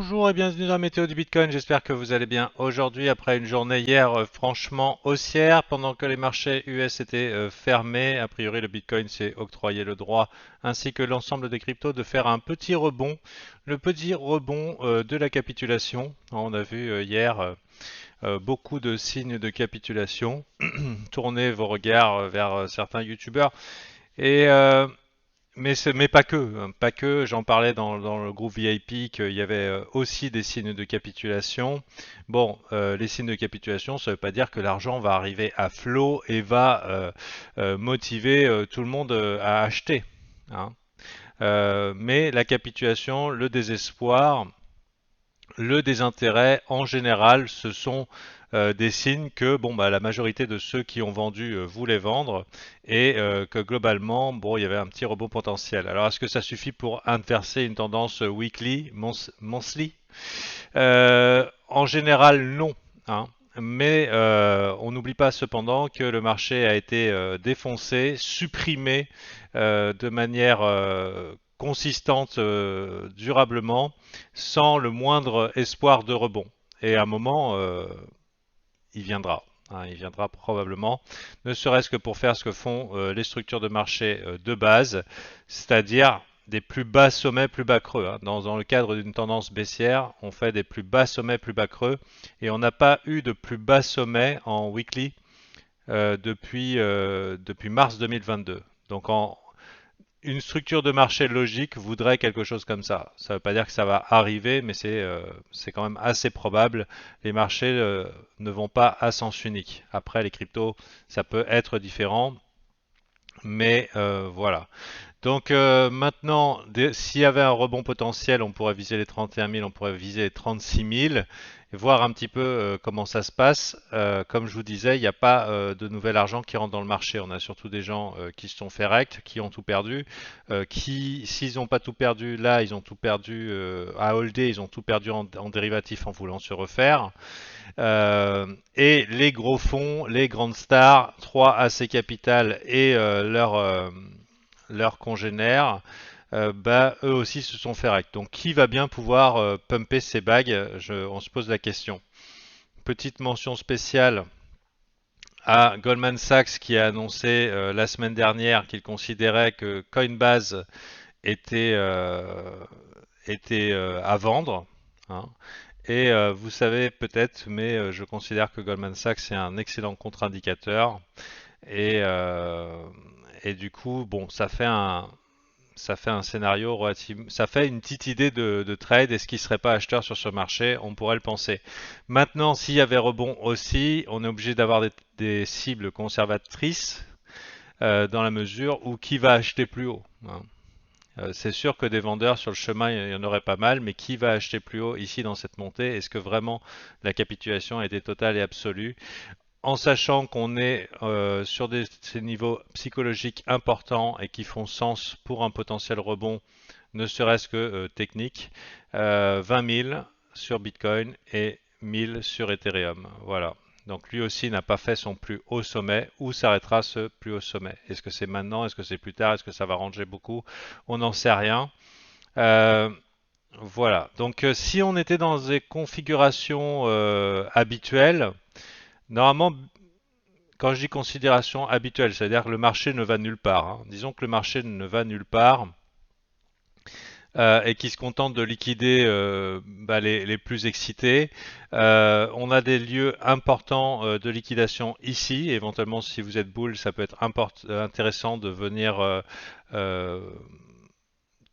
Bonjour et bienvenue dans la météo du Bitcoin, j'espère que vous allez bien. Aujourd'hui, après une journée hier franchement haussière, pendant que les marchés US étaient fermés, a priori le Bitcoin s'est octroyé le droit, ainsi que l'ensemble des cryptos, de faire un petit rebond. Le petit rebond de la capitulation. On a vu hier beaucoup de signes de capitulation. Tournez vos regards vers certains YouTubeurs. Et mais pas que, hein, pas que. J'en parlais dans le groupe VIP qu'il y avait aussi des signes de capitulation. Bon, les signes de capitulation, ça ne veut pas dire que l'argent va arriver à flot et va motiver tout le monde à acheter, hein. Mais la capitulation, le désespoir, le désintérêt, en général, ce sont des signes que bon, bah, la majorité de ceux qui ont vendu voulaient vendre et que globalement, bon, il y avait un petit rebond potentiel. Alors, est-ce que ça suffit pour inverser une tendance weekly, monthly? En général, non, hein. Mais on n'oublie pas cependant que le marché a été défoncé, supprimé de manière consistante durablement, sans le moindre espoir de rebond. Et à un moment, il viendra, hein, il viendra probablement, ne serait-ce que pour faire ce que font les structures de marché de base, c'est-à-dire des plus bas sommets, plus bas creux, hein. Dans le cadre d'une tendance baissière, on fait des plus bas sommets, plus bas creux, et on n'a pas eu de plus bas sommet en weekly depuis mars 2022. Donc une structure de marché logique voudrait quelque chose comme ça. Ça ne veut pas dire que ça va arriver, mais c'est quand même assez probable. Les marchés ne vont pas à sens unique. Après, les cryptos, ça peut être différent, mais voilà. Donc maintenant, s'il y avait un rebond potentiel, on pourrait viser les 31 000, on pourrait viser les 36 000, et voir un petit peu comment ça se passe. Comme je vous disais, il n'y a pas de nouvel argent qui rentre dans le marché. On a surtout des gens qui se sont fait rect, qui ont tout perdu, qui, s'ils n'ont pas tout perdu là, ils ont tout perdu à holder, ils ont tout perdu en dérivatif en voulant se refaire. Et les gros fonds, les grandes stars, 3 AC Capital et leurs congénères, bah, eux aussi se sont fait rect. Donc qui va bien pouvoir pumper ces bagues? On se pose la question. Petite mention spéciale à Goldman Sachs qui a annoncé la semaine dernière qu'il considérait que Coinbase était, à vendre, hein. Et vous savez peut-être, mais je considère que Goldman Sachs est un excellent contre-indicateur. Et, et du coup, bon, ça fait un scénario relatif, ça fait une petite idée de trade. Est-ce qu'il ne serait pas acheteur sur ce marché? On pourrait le penser. Maintenant, s'il y avait rebond aussi, on est obligé d'avoir des cibles conservatrices dans la mesure où qui va acheter plus haut, hein. C'est sûr que des vendeurs sur le chemin, il y en aurait pas mal, mais qui va acheter plus haut ici dans cette montée? Est-ce que vraiment la capitulation a été totale et absolue? En sachant qu'on est sur ces niveaux psychologiques importants et qui font sens pour un potentiel rebond, ne serait-ce que technique, 20 000 sur Bitcoin et 1000 sur Ethereum. Voilà. Donc lui aussi n'a pas fait son plus haut sommet. Où s'arrêtera ce plus haut sommet? Est-ce que c'est maintenant? Est-ce que c'est plus tard? Est-ce que ça va ranger beaucoup? On n'en sait rien. Euh, voilà. Donc si on était dans des configurations habituelles, normalement, quand je dis considération habituelle, c'est-à-dire que le marché ne va nulle part, hein. Disons que le marché ne va nulle part et qui se contente de liquider bah, les plus excités. On a des lieux importants de liquidation ici. Éventuellement, si vous êtes bull, ça peut être intéressant de venir euh,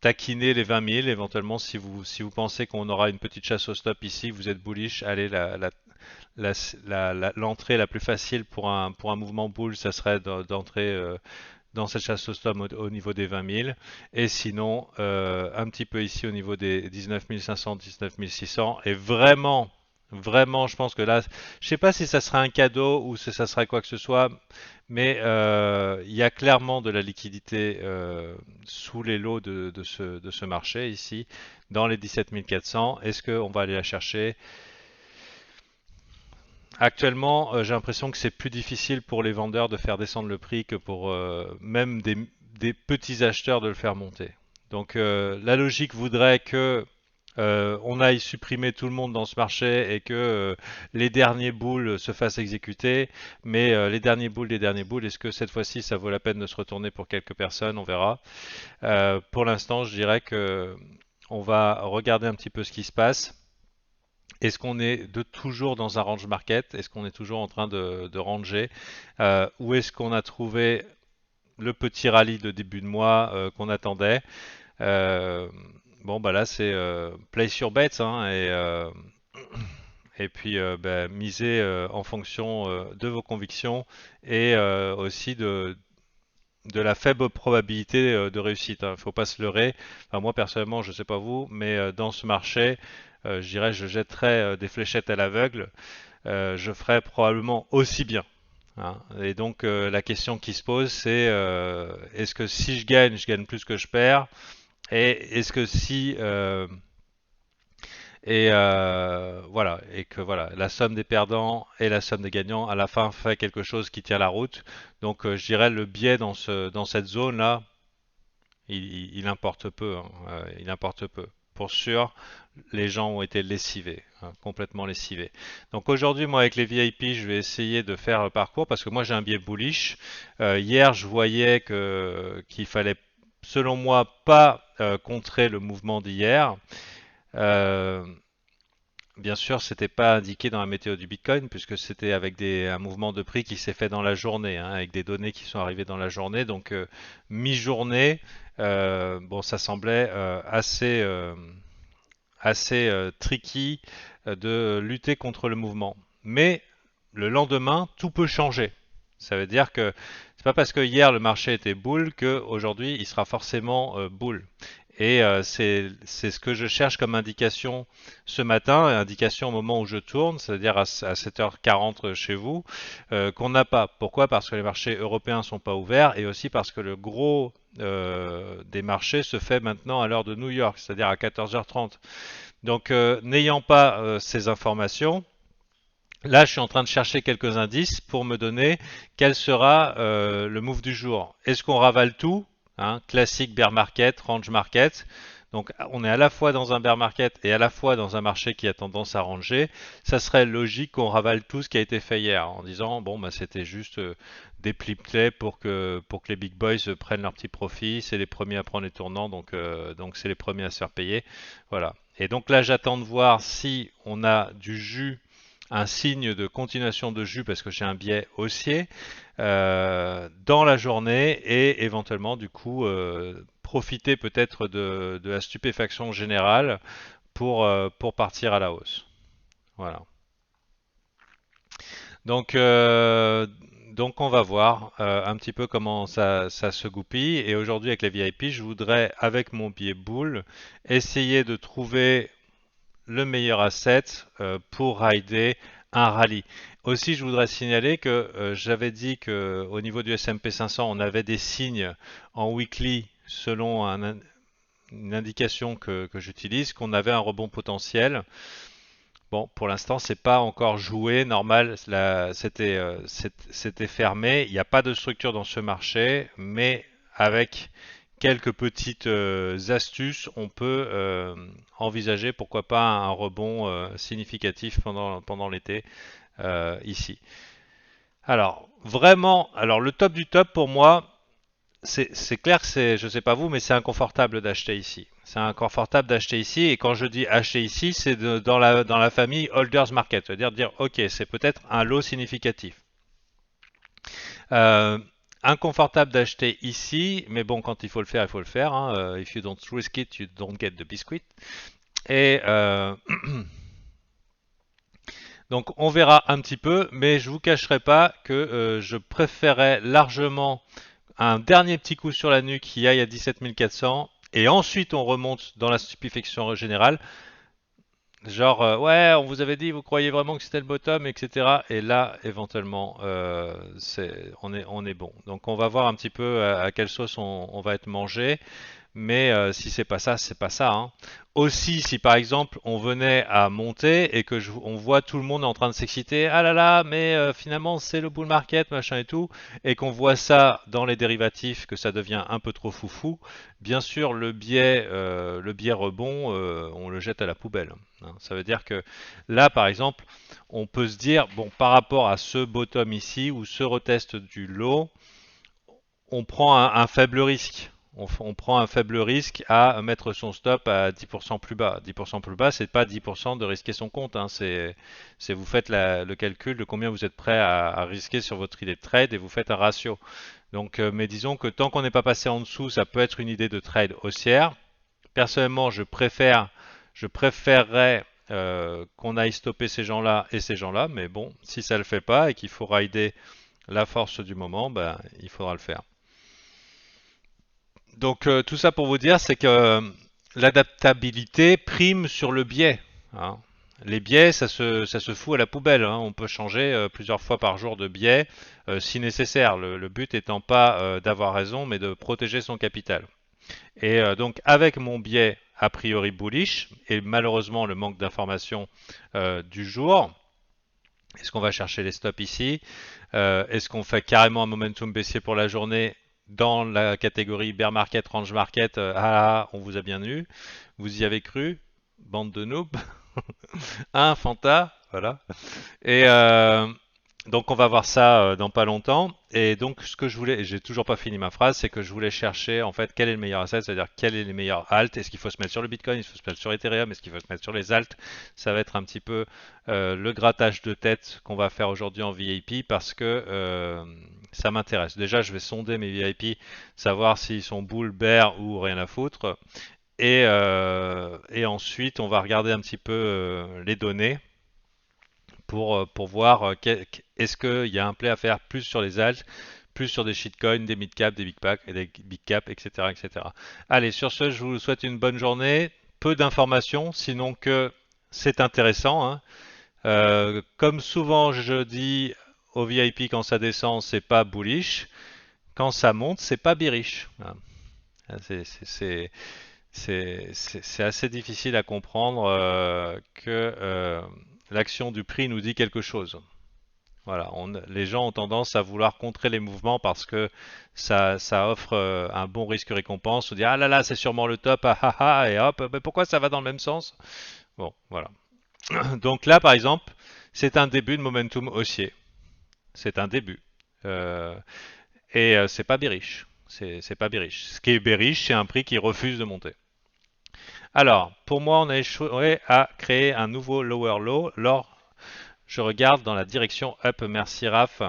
taquiner les 20 000. Éventuellement, si vous pensez qu'on aura une petite chasse au stop ici, vous êtes bullish, allez l'entrée la plus facile pour un mouvement bull, ça serait d'entrer dans cette chasse au stop au niveau des 20 000. Et sinon, un petit peu ici au niveau des 19 500, 19 600. Et vraiment, vraiment, je pense que là, je sais pas si ça sera un cadeau ou si ça sera quoi que ce soit, mais il y a clairement de la liquidité sous les lots de ce marché ici, dans les 17 400. Est-ce qu'on va aller la chercher? Actuellement, j'ai l'impression que c'est plus difficile pour les vendeurs de faire descendre le prix que pour même des petits acheteurs de le faire monter. Donc la logique voudrait que on aille supprimer tout le monde dans ce marché et que les derniers boules se fassent exécuter. Mais les derniers boules, est-ce que cette fois-ci ça vaut la peine de se retourner pour quelques personnes? On verra. Pour l'instant, je dirais que on va regarder un petit peu ce qui se passe. Est-ce qu'on est toujours dans un range market? Est-ce qu'on est toujours en train de ranger? Ou est-ce qu'on a trouvé le petit rallye de début de mois qu'on attendait? Euh, bon, bah là, c'est place your bets, hein, et puis miser en fonction de vos convictions et aussi de la faible probabilité de réussite. Il ne faut pas se leurrer. Enfin, moi, personnellement, je ne sais pas vous, mais dans ce marché, je dirais, je jetterais des fléchettes à l'aveugle. Je ferais probablement aussi bien. Hein. Et donc, la question qui se pose, c'est est-ce que si je gagne plus que je perds? Et est-ce que si voilà, et que voilà, la somme des perdants et la somme des gagnants à la fin fait quelque chose qui tient la route. Donc je dirais le biais dans cette zone-là, il importe peu, hein, il importe peu. Pour sûr, les gens ont été lessivés, hein, complètement lessivés. Donc aujourd'hui, moi avec les VIP, je vais essayer de faire le parcours parce que moi j'ai un biais bullish. Hier, je voyais que qu'il fallait, selon moi, pas contrer le mouvement d'hier. Euh, Bien sûr, c'était pas indiqué dans la météo du Bitcoin puisque c'était avec un mouvement de prix qui s'est fait dans la journée, hein, avec des données qui sont arrivées dans la journée. Donc mi-journée, bon, ça semblait assez tricky de lutter contre le mouvement. Mais le lendemain, tout peut changer. Ça veut dire que c'est pas parce que hier le marché était bull que aujourd'hui il sera forcément bull. Et c'est ce que je cherche comme indication ce matin, indication au moment où je tourne, c'est-à-dire à 7h40 chez vous, qu'on n'a pas. Pourquoi? Parce que les marchés européens sont pas ouverts et aussi parce que le gros des marchés se fait maintenant à l'heure de New York, c'est-à-dire à 14h30. Donc, n'ayant pas ces informations, là, je suis en train de chercher quelques indices pour me donner quel sera le move du jour. Est-ce qu'on ravale tout, hein, classique bear market, range market? Donc, on est à la fois dans un bear market et à la fois dans un marché qui a tendance à ranger. Ça serait logique qu'on ravale tout ce qui a été fait hier en disant bon, bah, c'était juste des plis plays pour que les big boys prennent leur petit profit. C'est les premiers à prendre les tournants, donc c'est les premiers à se faire payer. Voilà. Et donc là, j'attends de voir si on a du jus, un signe de continuation de jus parce que j'ai un biais haussier dans la journée et éventuellement du coup profiter peut-être de la stupéfaction générale pour partir à la hausse. Voilà. Donc, euh, donc on va voir un petit peu comment ça se goupille. Et aujourd'hui avec les VIP, je voudrais avec mon biais boule essayer de trouver le meilleur asset pour rider un rallye. Aussi, je voudrais signaler que j'avais dit que au niveau du S&P 500, on avait des signes en weekly selon une indication que j'utilise, qu'on avait un rebond potentiel. Bon, pour l'instant, c'est pas encore joué. Normal, c'était fermé. Il n'y a pas de structure dans ce marché, mais avec quelques petites astuces, on peut envisager pourquoi pas un rebond significatif pendant l'été ici. Alors, vraiment, alors le top du top pour moi, c'est clair que je sais pas vous, mais c'est inconfortable d'acheter ici. C'est inconfortable d'acheter ici, et quand je dis acheter ici, c'est dans la famille Holders Market, c'est-à-dire dire, ok, c'est peut-être un lot significatif. Euh, Inconfortable d'acheter ici, mais bon, quand il faut le faire, il faut le faire. Hein. If you don't risk it, you don't get the biscuit. Et donc on verra un petit peu, mais je vous cacherai pas que je préférais largement un dernier petit coup sur la nuque qui aille à 17 400 et ensuite on remonte dans la stupéfaction générale. Genre, ouais, on vous avait dit, vous croyez vraiment que c'était le bottom, etc. Et là, éventuellement, on est bon. Donc, on va voir un petit peu à quelle sauce on va être mangé. Mais si c'est pas ça, c'est pas ça, hein. Aussi, si par exemple on venait à monter et que on voit tout le monde en train de s'exciter, ah là là, mais finalement c'est le bull market, machin et tout, et qu'on voit ça dans les dérivatifs, que ça devient un peu trop foufou, bien sûr le biais rebond, on le jette à la poubelle, hein. Ça veut dire que là, par exemple, on peut se dire, bon, par rapport à ce bottom ici ou ce retest du low, on prend un faible risque. On prend un faible risque à mettre son stop à 10% plus bas. 10% plus bas, c'est pas 10% de risquer son compte, hein. C'est vous faites le calcul de combien vous êtes prêt à risquer sur votre idée de trade et vous faites un ratio. Donc, mais disons que tant qu'on n'est pas passé en dessous, ça peut être une idée de trade haussière. Personnellement, je préférerais qu'on aille stopper ces gens-là et ces gens-là, mais bon, si ça le fait pas et qu'il faut rider la force du moment, ben, il faudra le faire. Donc tout ça pour vous dire, c'est que l'adaptabilité prime sur le biais, hein. Les biais, ça se fout à la poubelle, hein. On peut changer plusieurs fois par jour de biais si nécessaire. Le but étant pas d'avoir raison, mais de protéger son capital. Et donc avec mon biais a priori bullish et malheureusement le manque d'information du jour, est-ce qu'on va chercher les stops ici? Est-ce qu'on fait carrément un momentum baissier pour la journée dans la catégorie bear market, range market? Ah, on vous a bien eu. Vous y avez cru? Bande de noobs. Un Fanta, voilà. Et donc on va voir ça dans pas longtemps. Et donc ce que je voulais, et j'ai toujours pas fini ma phrase, c'est que je voulais chercher en fait quel est le meilleur asset, c'est-à-dire quel est les meilleurs alt. Est-ce qu'il faut se mettre sur le Bitcoin, est-ce qu'il faut se mettre sur Ethereum, est-ce qu'il faut se mettre sur les alt. Ça va être un petit peu le grattage de tête qu'on va faire aujourd'hui en VIP parce que ça m'intéresse. Déjà je vais sonder mes VIP, savoir s'ils sont bull, bear ou rien à foutre. Et ensuite on va regarder un petit peu les données pour voir est-ce qu'il y a un play à faire plus sur les alts, plus sur des shitcoins, des mid-cap, des big cap, etc., etc. Allez, sur ce, je vous souhaite une bonne journée. Peu d'informations, sinon que c'est intéressant, hein. Comme souvent je dis au VIP quand ça descend, c'est pas bullish. Quand ça monte, c'est pas bearish, hein. C'est assez difficile à comprendre que l'action du prix nous dit quelque chose. Voilà, les gens ont tendance à vouloir contrer les mouvements parce que ça offre un bon risque-récompense. Se dire ah là là, c'est sûrement le top, ah ah ah, et hop, mais pourquoi ça va dans le même sens? Bon, voilà. Donc là, par exemple, c'est un début de momentum haussier. C'est un début. Euh, et c'est pas bearish. C'est pas bearish. Ce qui est bearish, c'est un prix qui refuse de monter. Alors, pour moi, on a échoué à créer un nouveau lower low. Alors, je regarde dans la direction up. Merci Raph.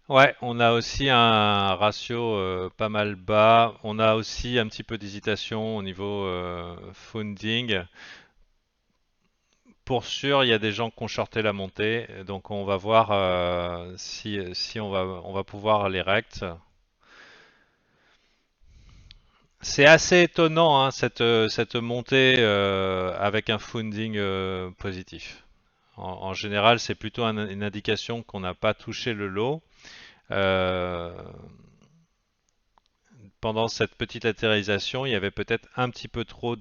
Ouais, on a aussi un ratio pas mal bas. On a aussi un petit peu d'hésitation au niveau funding. Pour sûr, il y a des gens qui ont shorté la montée, donc on va voir si on va pouvoir les rect. C'est assez étonnant, hein, cette montée avec un funding positif. En général, c'est plutôt une indication qu'on n'a pas touché le lot. Euh, Pendant cette petite latéralisation, il y avait peut-être un petit peu trop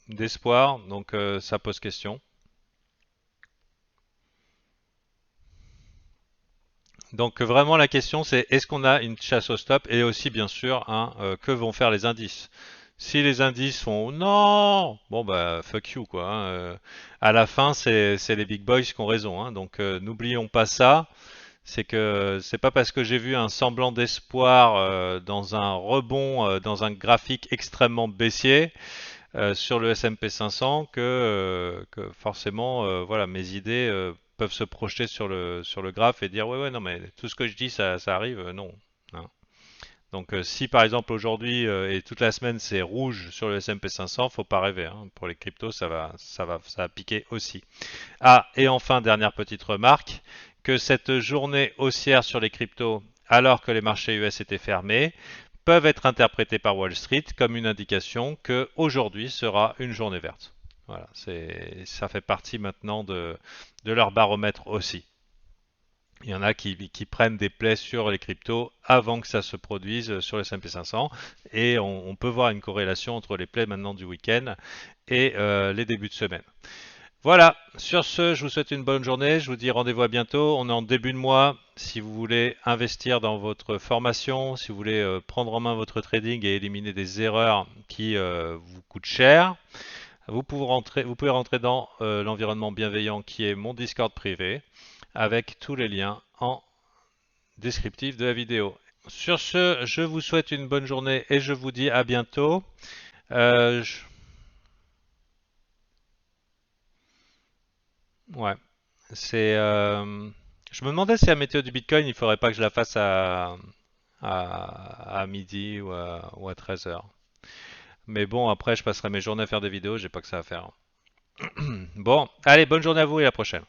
d'espoir, donc ça pose question. Donc vraiment la question c'est est-ce qu'on a une chasse au stop et aussi bien sûr que vont faire les indices. Si les indices font non, bon bah fuck you quoi, hein. À la fin c'est les big boys qui ont raison, hein. Donc n'oublions pas ça. C'est que c'est pas parce que j'ai vu un semblant d'espoir dans un rebond dans un graphique extrêmement baissier sur le S&P 500 que forcément voilà mes idées peuvent se projeter sur le graphe et dire ouais ouais non mais tout ce que je dis ça arrive non, hein. Donc si par exemple aujourd'hui et toute la semaine c'est rouge sur le S&P 500, faut pas rêver, hein. Pour les cryptos ça va piquer aussi. Ah et enfin dernière petite remarque que cette journée haussière sur les cryptos alors que les marchés US étaient fermés peuvent être interprétés par Wall Street comme une indication que aujourd'hui sera une journée verte. Voilà, ça fait partie maintenant de leur baromètre aussi. Il y en a qui prennent des plays sur les cryptos avant que ça se produise sur le S&P 500 et on peut voir une corrélation entre les plays maintenant du week-end et les débuts de semaine. Voilà, sur ce, je vous souhaite une bonne journée, je vous dis rendez-vous à bientôt. On est en début de mois, si vous voulez investir dans votre formation, si vous voulez prendre en main votre trading et éliminer des erreurs qui vous coûtent cher, vous pouvez rentrer dans l'environnement bienveillant qui est mon Discord privé avec tous les liens en descriptif de la vidéo. Sur ce, je vous souhaite une bonne journée et je vous dis à bientôt. Euh, je... Ouais, c'est. Je me demandais si la météo du Bitcoin, il faudrait pas que je la fasse à midi ou à 13 heures. Mais bon, après, je passerai mes journées à faire des vidéos, j'ai pas que ça à faire. Bon, allez, bonne journée à vous et à la prochaine.